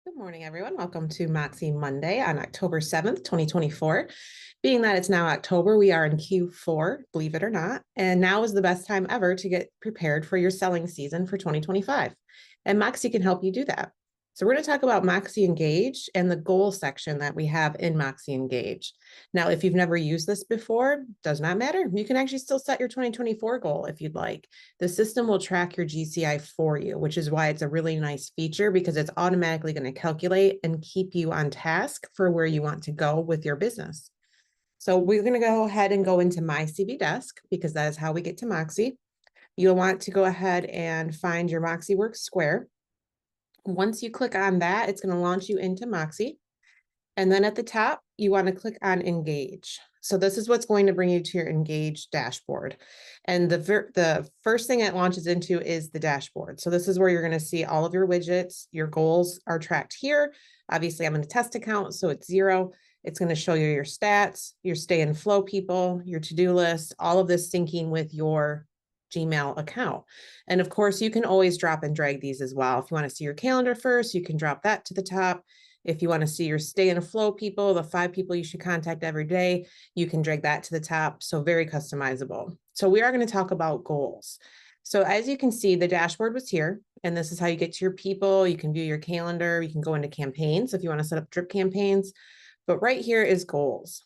Good morning, everyone. Welcome to Moxi Monday on October 7th, 2024. Being that it's now October, we are in Q4, believe it or not. And now is the best time ever to get prepared for your selling season for 2025. And Moxi can help you do that. So we're going to talk about Moxi Engage and the goal section that we have in Moxi Engage. Now, if you've never used this before, does not matter. You can actually still set your 2024 goal if you'd like. The system will track your GCI for you, which is why it's a really nice feature because it's automatically going to calculate and keep you on task for where you want to go with your business. So we're going to go ahead and go into My CB Desk because that is how we get to Moxi. You'll want to go ahead and find your Moxi Works Square. Once you click on that, it's going to launch you into Moxi. And then at the top, you want to click on Engage. So this is what's going to bring you to your Engage dashboard. And the first thing it launches into is the dashboard. So this is where you're going to see all of your widgets. Your goals are tracked here. Obviously, I'm in a test account, so it's 0. It's going to show you your stats, your stay and flow people, your to-do list, all of this syncing with your Gmail account. And of course, you can always drop and drag these as well. If you want to see your calendar first, you can drop that to the top. If you want to see your stay and flow people, the 5 people you should contact every day, you can drag that to the top. So very customizable. So we are going to talk about goals. So as you can see, the dashboard was here, and this is how you get to your people. You can view your calendar. You can go into campaigns if you want to set up drip campaigns. But right here is goals.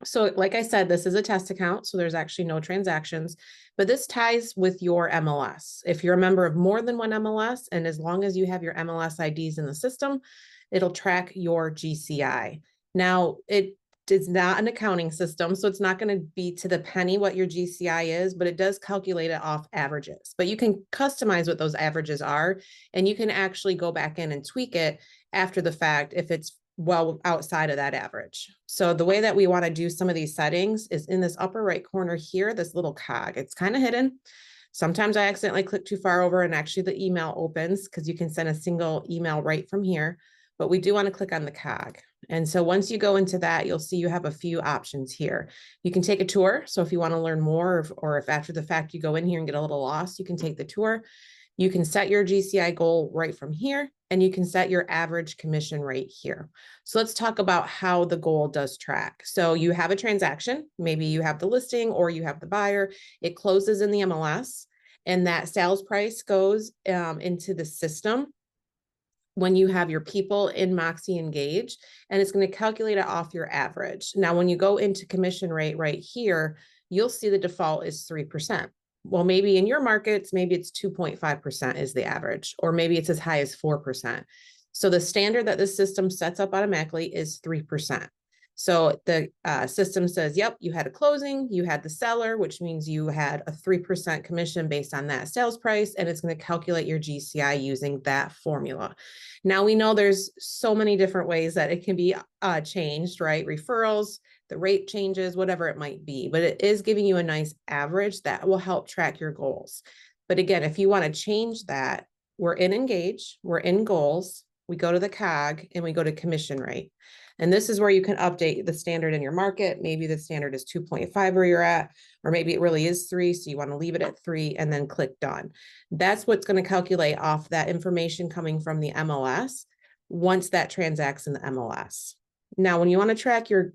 So like I said, this is a test account, so there's actually no transactions, but this ties with your MLS. If you're a member of more than one MLS, and as long as you have your MLS IDs in the system, it'll track your GCI. Now, it is not an accounting system, so it's not going to be to the penny what your GCI is, but it does calculate it off averages. But you can customize what those averages are, and you can actually go back in and tweak it after the fact if it's well outside of that average. So the way that we want to do some of these settings is in this upper right corner here, this little cog. It's kind of hidden. Sometimes I accidentally click too far over and actually the email opens because you can send a single email right from here. But we do want to click on the cog. And so once you go into that, you'll see you have a few options here. You can take a tour. So if you want to learn more, or if after the fact you go in here and get a little lost, you can take the tour. You can set your GCI goal right from here, and you can set your average commission rate here. So let's talk about how the goal does track. So you have a transaction, maybe you have the listing or you have the buyer, it closes in the MLS, and that sales price goes into the system when you have your people in Moxi Engage, and it's going to calculate it off your average. Now, when you go into commission rate right here, you'll see the default is 3%. Well, maybe in your markets, maybe it's 2.5% is the average, or maybe it's as high as 4%. So the standard that the system sets up automatically is 3%. So the system says, yep, you had a closing, you had the seller, which means you had a 3% commission based on that sales price, and it's going to calculate your GCI using that formula. Now, we know there's so many different ways that it can be changed, right? Referrals, the rate changes, whatever it might be, but it is giving you a nice average that will help track your goals. But again, if you want to change that, we're in Engage, we're in goals, we go to the cog, and we go to commission rate. And this is where you can update the standard in your market. Maybe the standard is 2.5 where you're at, or maybe it really is 3. So you want to leave it at 3 and then click done. That's what's going to calculate off that information coming from the MLS once that transacts in the MLS. Now, when you want to track your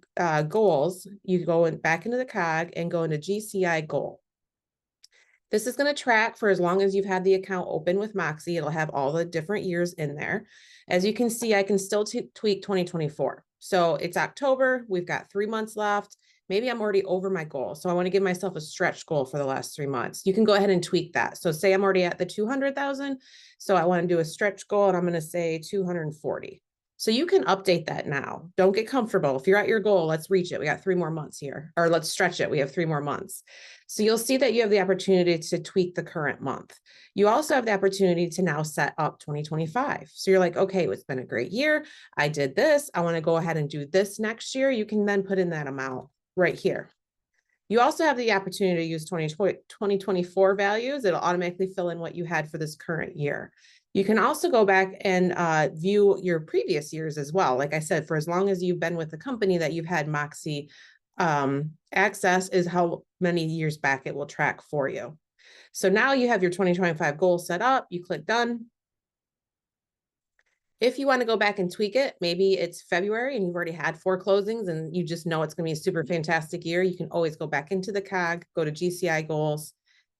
goals, you go back into the cog and go into GCI goal. This is going to track for as long as you've had the account open with Moxi. It'll have all the different years in there. As you can see, I can still tweak 2024. So it's October. We've got 3 months left. Maybe I'm already over my goal. So I want to give myself a stretch goal for the last 3 months. You can go ahead and tweak that. So say I'm already at the 200,000. So I want to do a stretch goal, and I'm going to say 240. So you can update that now. Don't get comfortable. If you're at your goal, let's reach it. We got 3 more months here, or let's stretch it. We have 3 more months. So you'll see that you have the opportunity to tweak the current month. You also have the opportunity to now set up 2025. So you're like, okay, it's been a great year. I did this. I want to go ahead and do this next year. You can then put in that amount right here. You also have the opportunity to use 2024 values. It'll automatically fill in what you had for this current year. You can also go back and view your previous years as well. Like I said, for as long as you've been with the company that you've had Moxi access is how many years back it will track for you. So now you have your 2025 goal set up. You click done. If you want to go back and tweak it, maybe it's February and you've already had 4 closings and you just know it's going to be a super fantastic year. You can always go back into the COG, go to GCI goals,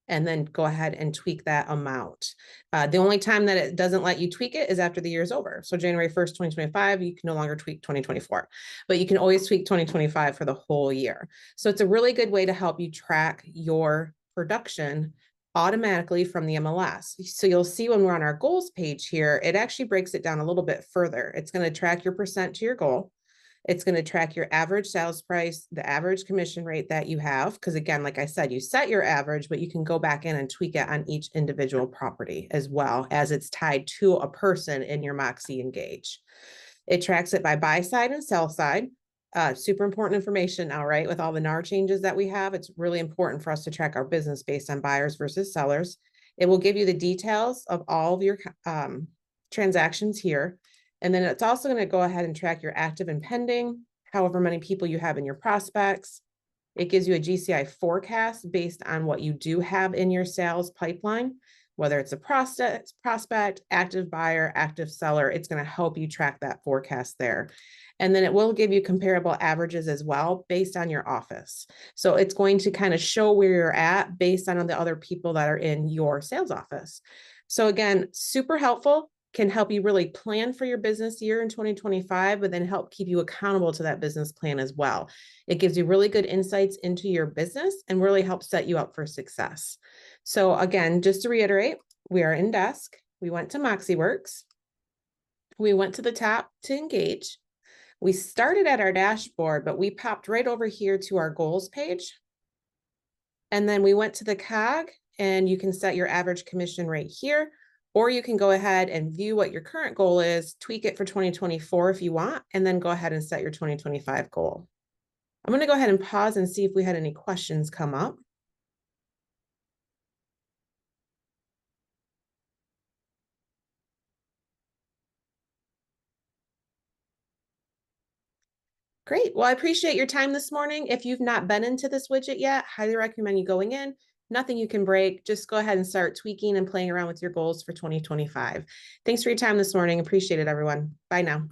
and then go ahead and tweak that amount. The only time that it doesn't let you tweak it is after the year is over. So January 1st, 2025, you can no longer tweak 2024, but you can always tweak 2025 for the whole year. So it's a really good way to help you track your production automatically from the MLS. So you'll see when we're on our goals page here, it actually breaks it down a little bit further. It's going to track your percent to your goal. It's going to track your average sales price, the average commission rate that you have. Because again, like I said, you set your average, but you can go back in and tweak it on each individual property as well as it's tied to a person in your Moxi Engage. It tracks it by buy side and sell side. Super important information now, right? With all the NAR changes that we have, it's really important for us to track our business based on buyers versus sellers. It will give you the details of all of your transactions here. And then it's also going to go ahead and track your active and pending, however many people you have in your prospects. It gives you a GCI forecast based on what you do have in your sales pipeline, whether it's a prospect, active buyer, active seller. It's going to help you track that forecast there. And then it will give you comparable averages as well based on your office. So it's going to kind of show where you're at based on the other people that are in your sales office. So again, super helpful. Can help you really plan for your business year in 2025, but then help keep you accountable to that business plan as well. It gives you really good insights into your business and really helps set you up for success. So again, just to reiterate, we are in desk. We went to MoxiWorks. We went to the top to engage. We started at our dashboard, but we popped right over here to our goals page. And then we went to the COG and you can set your average commission rate here. Or you can go ahead and view what your current goal is, tweak it for 2024 if you want, and then go ahead and set your 2025 goal. I'm going to go ahead and pause and see if we had any questions come up. Great. Well, I appreciate your time this morning. If you've not been into this widget yet, highly recommend you going in. Nothing you can break. Just go ahead and start tweaking and playing around with your goals for 2025. Thanks for your time this morning. Appreciate it, everyone. Bye now.